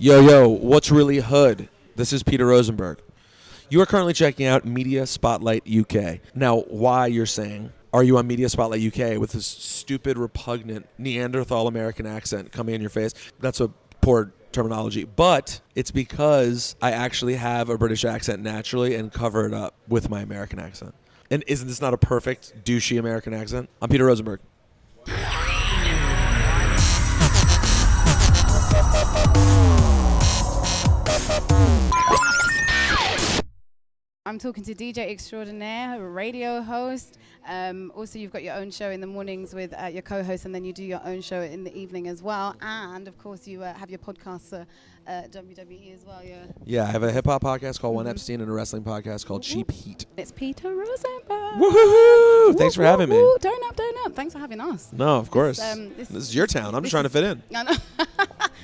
Yo, what's really hood? This is Peter Rosenberg. You are currently checking out Media Spotlight UK. Now, why you're saying, are you on Media Spotlight UK with this stupid, repugnant Neanderthal American accent coming in your face? That's a poor terminology, but it's because I actually have a British accent naturally and cover it up with my American accent. And isn't this not a perfect, douchey American accent? I'm Peter Rosenberg. I'm talking to DJ Extraordinaire, a radio host. Also, you've got your own show in the mornings with your co-host, and then you do your own show in the evening as well. And, of course, you have your podcast, WWE as well. Yeah, I have a hip-hop podcast called One Epstein and a wrestling podcast called Cheap Heat. It's Peter Rosenberg. Woohoo! Thanks for having me. Don't up. Thanks for having us. No, of course. This is your town. I'm just trying to fit in. I know.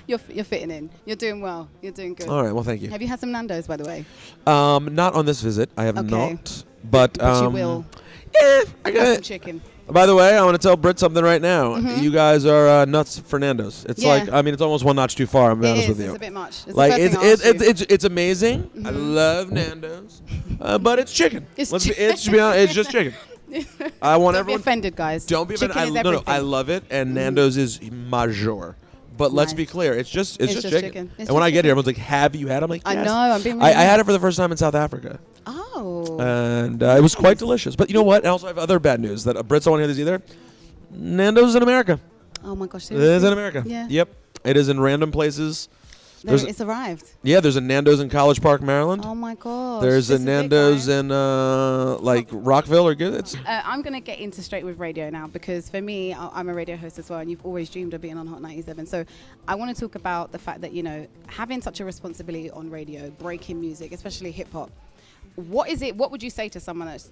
You're fitting in. You're doing well. You're doing good. All right. Well, thank you. Have you had some Nandos, by the way? Not on this visit. I have not. But you will. Yeah, I got some chicken. By the way, I want to tell Britt something right now. You guys are nuts for Nandos. It's it's almost one notch too far. I'm be honest with you. It's a bit much. It's amazing. I love Nandos, but it's chicken. It's just chicken. I want everyone. Don't be offended, guys. Don't be offended. No, I love it, and Nandos is major. But let's be clear, it's just chicken. And when I get here, everyone's like, "Have you had?" I'm like, "Yes." I know. I'm being. Really I had it for the first time in South Africa. Oh. And it was quite delicious. But you know what? I also have other bad news that Brits don't want to hear this either. Nando's in America. Oh my gosh. Seriously? It is in America. Yeah. Yep. It is in random places. It's arrived. Yeah, there's a Nando's in College Park, Maryland. Oh my gosh. There's a Nando's in Rockville or good. I'm going to get into straight with radio now because for me, I'm a radio host as well, and you've always dreamed of being on Hot 97. So I want to talk about the fact that, having such a responsibility on radio, breaking music, especially hip hop. What is it? What would you say to someone that's,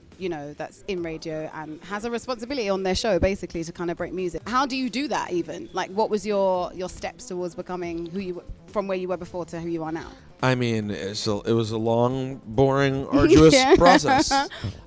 that's in radio and has a responsibility on their show, basically, to kind of break music? How do you do that even? Like, what was your steps towards becoming who you were, from where you were before to who you are now? I mean, it was a long, boring, arduous process.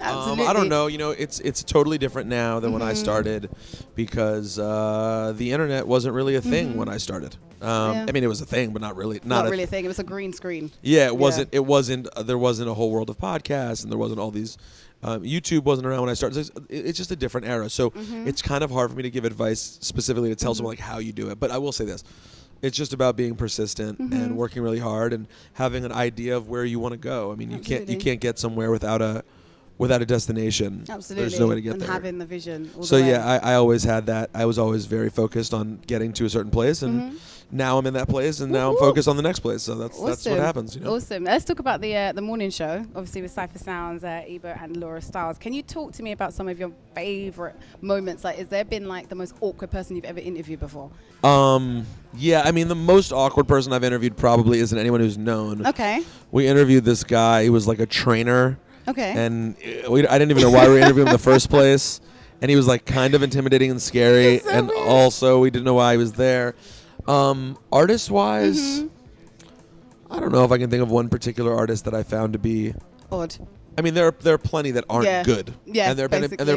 Absolutely. I don't know. It's totally different now than when I started because the internet wasn't really a thing when I started. I mean, it was a thing, but not really. Not really a thing. It was a green screen. Yeah, it wasn't. It wasn't. There wasn't a whole world of podcasts, and there wasn't all these. YouTube wasn't around when I started. So it's just a different era. So it's kind of hard for me to give advice specifically to tell someone like how you do it. But I will say this. It's just about being persistent and working really hard and having an idea of where you want to go. I mean, you can't get somewhere without a destination. Absolutely. There's no way to get there. And having the vision. So I always had that. I was always very focused on getting to a certain place, and now I'm in that place, and now I'm focused on the next place. So that's what happens. Awesome. Let's talk about the morning show. Obviously with Cypher Sounds, Ebert and Laura Stiles. Can you talk to me about some of your favorite moments? Like, has there been like the most awkward person you've ever interviewed before? Yeah. I mean, the most awkward person I've interviewed probably isn't anyone who's known. Okay. We interviewed this guy. He was like a trainer. Okay. And I didn't even know why we were interviewing him in the first place. And he was like kind of intimidating and scary. So and weird. Also, we didn't know why he was there. Artist-wise, I don't know if I can think of one particular artist that I found to be odd. I mean, there are plenty that aren't good. Yeah, and there are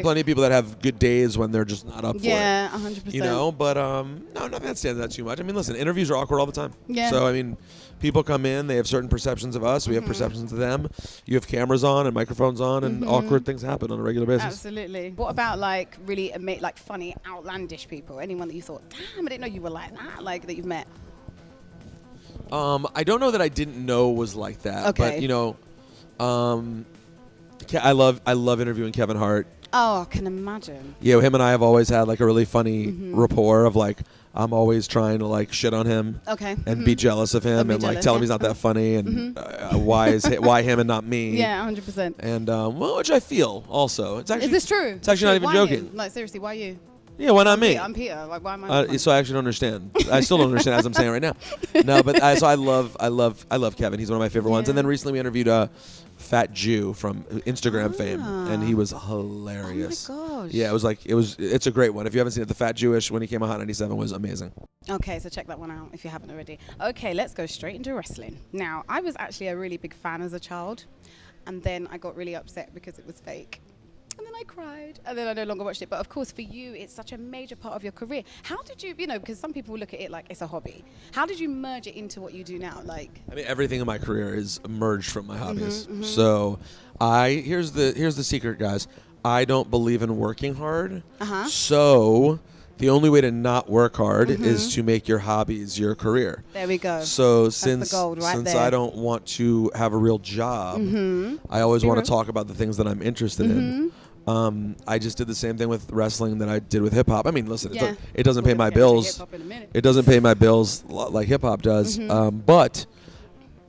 plenty of people that have good days when they're just not up for it. Yeah, 100%. But no, nothing that stands out too much. I mean, listen, interviews are awkward all the time. Yeah. So, I mean, people come in, they have certain perceptions of us, we have perceptions of them. You have cameras on and microphones on, and awkward things happen on a regular basis. Absolutely. What about like really like funny, outlandish people? Anyone that you thought, damn, I didn't know you were like that, like that you've met? I don't know that I didn't know was like that. Okay. But I love interviewing Kevin Hart. Oh, I can imagine. Yeah, him and I have always had like a really funny rapport of like I'm always trying to like shit on him. Okay. And be jealous of him and like tell him he's not that funny and why him and not me. Yeah, 100%. And which I feel also. It's actually. Is this true? It's actually not even why joking. Him? Like seriously, why you? Yeah, why not me? I'm Peter. Like, why am I? So I actually don't understand. I still don't understand as I'm saying right now. No, but I love Kevin. He's one of my favorite ones. And then recently we interviewed Fat Jew from Instagram fame, and he was hilarious. Oh my gosh. Yeah, it's a great one. If you haven't seen it, the Fat Jewish when he came on Hot 97 was amazing. Okay, so check that one out if you haven't already. Okay, let's go straight into wrestling. Now, I was actually a really big fan as a child, and then I got really upset because it was fake. and then I cried, and then I no longer watched it. But of course, for you, it's such a major part of your career. How did you, because some people look at it like it's a hobby. How did you merge it into what you do now? I mean, everything in my career is emerged from my hobbies. So here's the secret, guys. I don't believe in working hard. So the only way to not work hard is to make your hobbies your career. There we go. So That's since the gold right since there. I don't want to have a real job, I always want to talk about the things that I'm interested in. I just did the same thing with wrestling that I did with hip hop. I mean, listen, it doesn't pay my bills. It doesn't pay my bills like hip hop does. But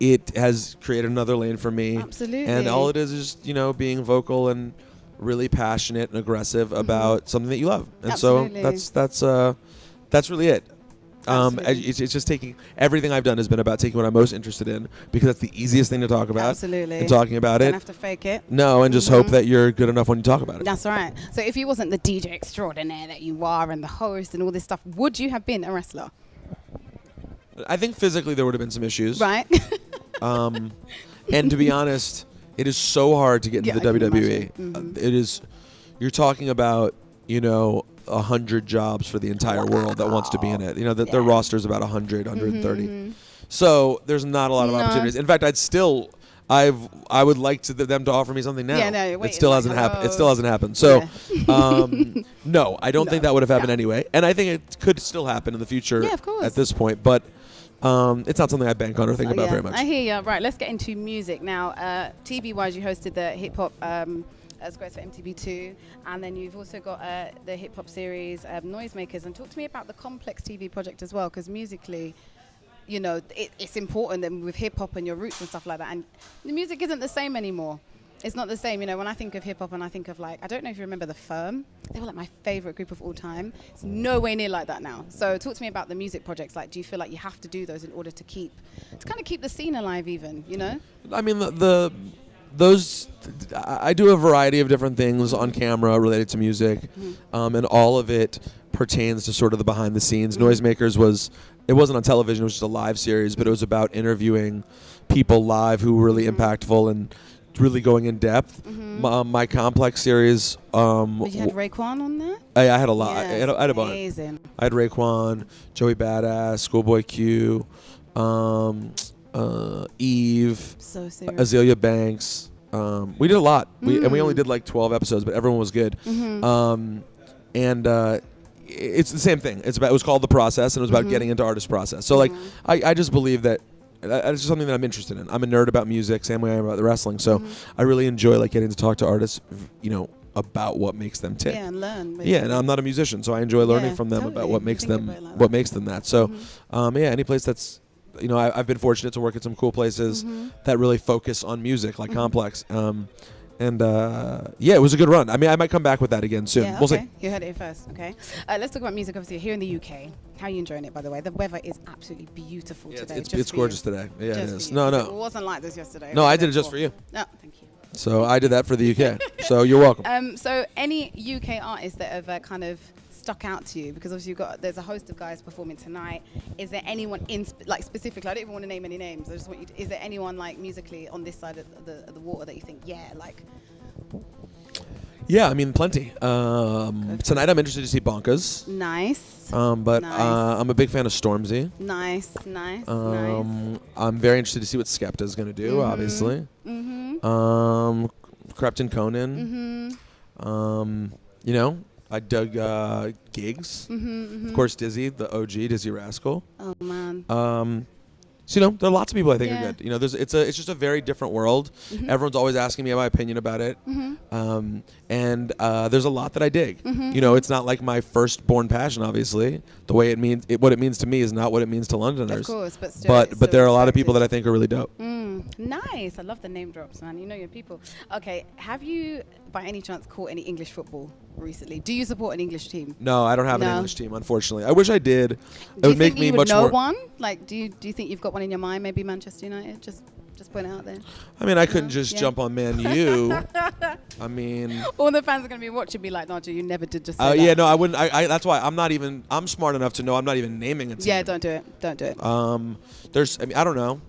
it has created another lane for me. Absolutely. And all it is just, being vocal and really passionate and aggressive about something that you love. And Absolutely. so that's really it. It's just taking everything I've done has been about taking what I'm most interested in, because that's the easiest thing to talk about. Absolutely. And talking about Don't it. have to fake it. No, and just hope that you're good enough when you talk about it. That's right. So if you wasn't the DJ extraordinaire that you are and the host and all this stuff, would you have been a wrestler? I think physically there would have been some issues. Right. And to be honest, it is so hard to get into the WWE. It is. You're talking about 100 jobs for the entire world that wants to be in it. Their roster is about 100, 130. So there's not a lot of opportunities. In fact, I would like them to offer me something now. Yeah, no, it still hasn't happened. It still hasn't happened. So, no, I don't think that would have happened anyway. And I think it could still happen in the future. Yeah, of course. At this point, but. It's not something I bank on or think about very much. I hear you. Right, let's get into music now. TV-wise, you hosted the hip-hop Squares for MTV2, and then you've also got the hip-hop series Noisemakers. And talk to me about the Complex TV project as well, because musically, it's important that with hip-hop and your roots and stuff like that. And the music isn't the same anymore. It's not the same. When I think of hip-hop and I think of I don't know if you remember The Firm. They were my favorite group of all time. It's no way near like that now. So talk to me about the music projects. Do you feel like you have to do those in order to kind of keep the scene alive even, I mean, those I do a variety of different things on camera related to music, and all of it pertains to sort of the behind the scenes. Noisemakers it wasn't on television, it was just a live series, but it was about interviewing people live who were really impactful and really going in depth. My Complex series. But you had Raekwon on there? I had a lot. Yes, I had a bunch. amazing. I had Raekwon, Joey Badass, Schoolboy Q, Eve, So serious. Azealia Banks. We did a lot. And we only did 12 episodes, but everyone was good. It's the same thing. It was called The Process, and it was about getting into artist process. So I just believe that it's just something that I'm interested in. I'm a nerd about music, same way I am about the wrestling. So I really enjoy getting to talk to artists, about what makes them tick. Yeah, and learn. Basically. Yeah, and I'm not a musician, so I enjoy learning from them about what makes them that. So, any place that's, I've been fortunate to work at some cool places that really focus on music, like Complex. It was a good run. I mean, I might come back with that again soon. Yeah, We'll see. You heard it first. Okay. Let's talk about music. Obviously, here in the UK. How are you enjoying it, by the way? The weather is absolutely beautiful today. It's gorgeous today. Yeah, it is. No. It wasn't like this yesterday. No, I did it just for you. No, thank you. So I did that for the UK. So you're welcome. So any UK artists that have kind of stuck out to you, because obviously there's a host of guys performing tonight. Is there anyone specifically? I don't even want to name any names. I just want you to, is there anyone musically on this side of the water that you think Yeah, I mean, plenty. Tonight I'm interested to see Bonkas. Nice. But I'm a big fan of Stormzy. Nice. I'm very interested to see what Skepta is going to do, obviously. Crepton Conan. I dug Gigs. Of course, Dizzy, the OG, Dizzy Rascal. Oh, man. So, there are lots of people I think are good. It's just a very different world. Everyone's always asking me my opinion about it. And there's a lot that I dig. It's not like my firstborn passion, obviously. The way what it means to me is not what it means to Londoners. Of course, but still. But there are a lot of people that I think are really dope. Nice. I love the name drops, man. You know your people. Okay. Have you, by any chance, caught any English football recently? Do you support an English team? No, I don't have an English team, unfortunately. I wish I did. It would make me much more. Do you think you would know one? Do you think you've got one in your mind? Maybe Manchester United? Just put it out there. I mean, I couldn't just jump on Man U. I mean, all the fans are going to be watching me like, Nadia, you never did just say that. Yeah, no, I wouldn't. That's why I'm smart enough to know I'm not even naming a team. Yeah, don't do it. Don't do it. I don't know.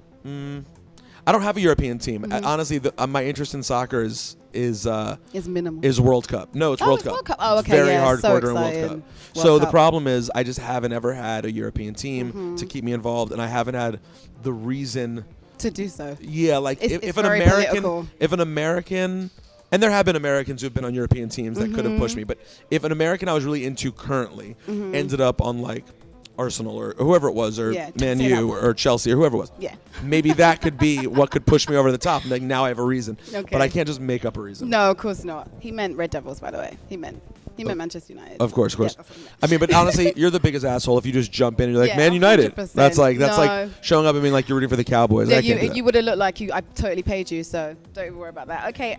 I don't have a European team. Honestly, my interest in soccer is minimal. Is World Cup. No, it's World Cup. World Cup. Oh, okay. It's very yeah, hardcore so during World exciting. Cup. World So the Cup. problem is I just haven't ever had a European team to keep me involved, and I haven't had the reason to do so. Yeah, like It's if an very American, political. and there have been Americans who've been on European teams that could have pushed me, but if an American I was really into currently ended up on like Arsenal or whoever it was, or Man U or Chelsea or whoever it was, maybe that could be what could push me over the top. Like now I have a reason, but I can't just make up a reason. No, of course not. He meant Red Devils, by the way. He meant Manchester United. Of course. Yeah, I mean, but honestly, you're the biggest asshole if you just jump in and you're like, Man United. 100%. That's like showing up and being like you're rooting for the Cowboys. Yeah, I can't do that. you would have looked like I totally paid you, so don't even worry about that. Okay,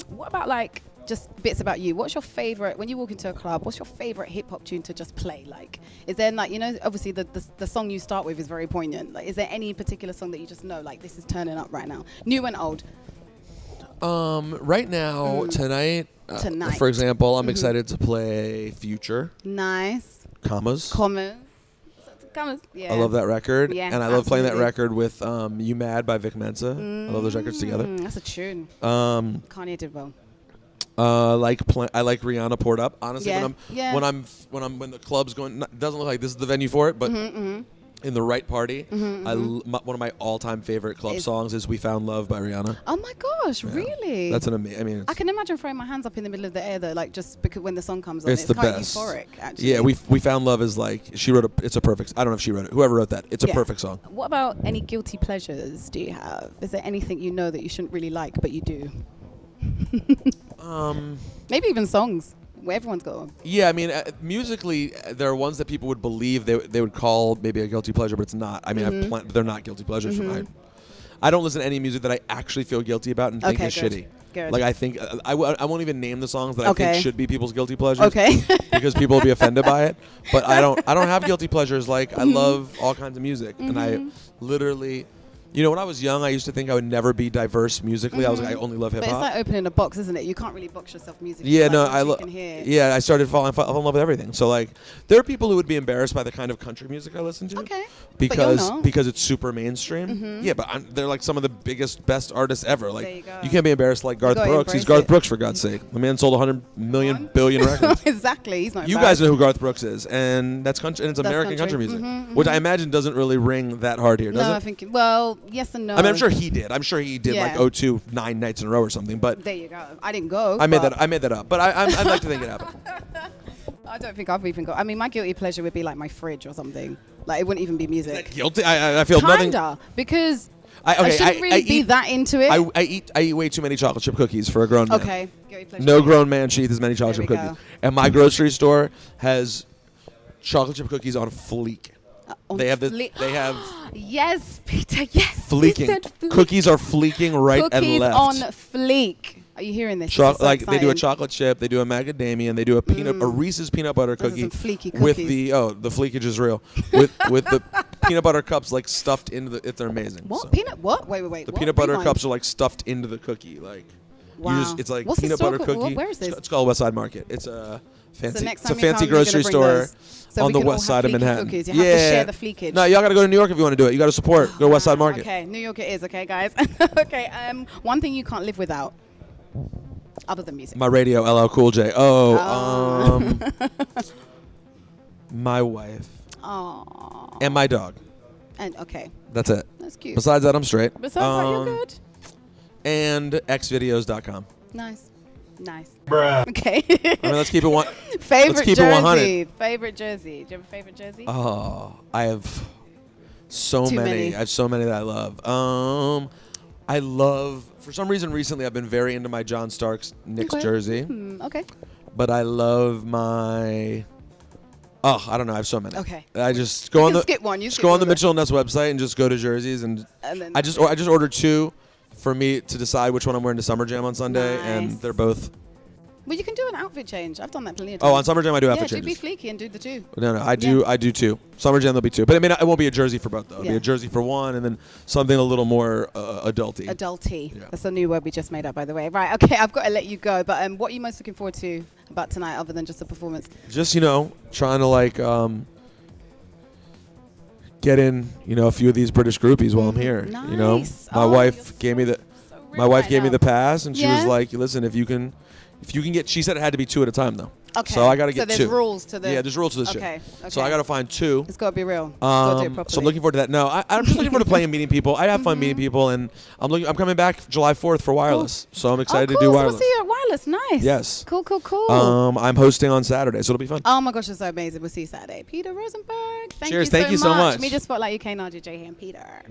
what about like just bits about you? What's your favorite when you walk into a club? What's your favorite hip hop tune to just play? Like, is there like obviously the song you start with is very poignant. Like, is there any particular song that you just know like this is turning up right now, new and old? Right now, tonight, for example, I'm excited to play Future. Nice. Commas. Yeah. I love that record. Yeah, and I love playing that record with You Mad by Vic Mensa. I love those records together. That's a tune. Kanye did well. I like Rihanna Poured Up. Honestly, Yeah. when the club's going, doesn't look like this is the venue for it, but in the right party, one of my all-time favorite club songs is "We Found Love" by Rihanna. Oh my gosh, really? That's an amazing. I mean, I can imagine throwing my hands up in the middle of the air though, like just because when the song comes on, it's the quite best. euphoric. Actually, Yeah, we found love is like she wrote it's a perfect. I don't know if she wrote it. Whoever wrote that, it's a perfect song. What about any guilty pleasures? Do you have? Is there anything you know that you shouldn't really like but you do? Maybe even songs. Where everyone's got one. Yeah, I mean, musically, there are ones that people would believe they would call maybe a guilty pleasure, but it's not. I mean, they're not guilty pleasures. I don't listen to any music that I actually feel guilty about and think is shitty. Good. Like I think I won't even name the songs that I think should be people's guilty pleasures. Okay. Because people will be offended by it. But I don't have guilty pleasures. Like I love all kinds of music, and I literally. When I was young, I used to think I would never be diverse musically. I was like, I only love hip hop. But it's like opening a box, isn't it? You can't really box yourself musically. Yeah, like, I started falling in love with everything. So like, there are people who would be embarrassed by the kind of country music I listen to. Okay. Because it's super mainstream. Yeah, but they're like some of the best artists ever. Like you can't be embarrassed like Garth Brooks. He's Garth Brooks for God's sake. The man sold 100 billion records. Exactly. He's not. You guys know who Garth Brooks is, and that's country, and it's American country music, which I imagine doesn't really ring that hard here, does it? No, I think yes and no. I mean, I'm sure he did. I'm sure he did like O2 9 nights in a row or something. But there you go. I didn't go. I made that up. But I'd like to think it happened. I don't think I've even got. I mean, my guilty pleasure would be like my fridge or something. Like it wouldn't even be music. Is that guilty? I feel nothing. Kinda, because I shouldn't really be that into it. I eat way too many chocolate chip cookies for a grown man. Okay. Guilty pleasure. No grown man should eat this many chocolate chip cookies. And my grocery store has chocolate chip cookies on fleek. They have Yes, Peter. Yes. Fleeking. Cookies are fleeking right and left. Cookies on fleek. Are you hearing this? They do a chocolate chip, they do a macadamia, and they do a Reese's peanut butter cookie. Those are some fleeky with cookies. the fleakage is real. with the peanut butter cups like stuffed into they're amazing. What? So. Peanut what? Wait. The peanut butter cups are like stuffed into the cookie. Like it's like What's peanut the butter store? cookie. Where is this? It's called West Side Market. It's a fancy fancy grocery store on the west side of Manhattan. Cookies. You have to share the fleakage. No, y'all got to go to New York if you want to do it. You got to support. Go to West Side Market. Okay, New York it is. Okay, guys. Okay. One thing you can't live without, other than music. My radio, LL Cool J. My wife. Aww. And my dog. And okay. That's it. That's cute. Besides that, I'm straight. Besides that, you're good. And xvideos.com. Nice. Bruh. Okay. I mean, let's keep it one. Favorite let's keep jersey. It 100. Favorite jersey. Do you have a favorite jersey? Oh, I have so Too many. many. I have so many that I love. I love. For some reason, recently I've been very into my John Starks Knicks jersey. Okay. But I love my. Oh, I don't know. I have so many. Okay. I just go on the skip one. Just go on the Mitchell and Ness website and just go to jerseys and then I just ordered two for me to decide which one I'm wearing to Summer Jam on Sunday, and they're both. Well, you can do an outfit change. I've done that plenty of times. Oh, on Summer Jam I do outfit changes. Yeah, do be fleeky and do the two. No, I do two. Summer Jam there'll be two, but I mean it won't be a jersey for both though. It'll be a jersey for one, and then something a little more adulty. Adulty. Yeah. That's a new word we just made up, by the way. Right. Okay, I've got to let you go. But what are you most looking forward to about tonight, other than just the performance? Just trying to like. get in, a few of these British groupies while I'm here. Nice. My wife gave me the pass, and she was Yeah? like, "Listen, if you can get." She said it had to be 2 at a time though. Okay. So I got to get So 2. there's rules to the. Yeah, there's rules to this Okay. shit. So I got to find 2. It's got to be real. Got to do it properly. So I'm looking forward to that. No, I'm just looking forward to playing and meeting people. I have fun meeting people, and I'm coming back July 4th for wireless. So I'm excited to do So wireless. we'll see you at wireless. Nice. Yes. Cool. I'm hosting on Saturday, so it'll be fun. Oh my gosh, it's so amazing. We'll see you Saturday. Peter Rosenberg. Cheers. Thank you so much. Media Spotlight UK, Nadia Jae here, and Peter.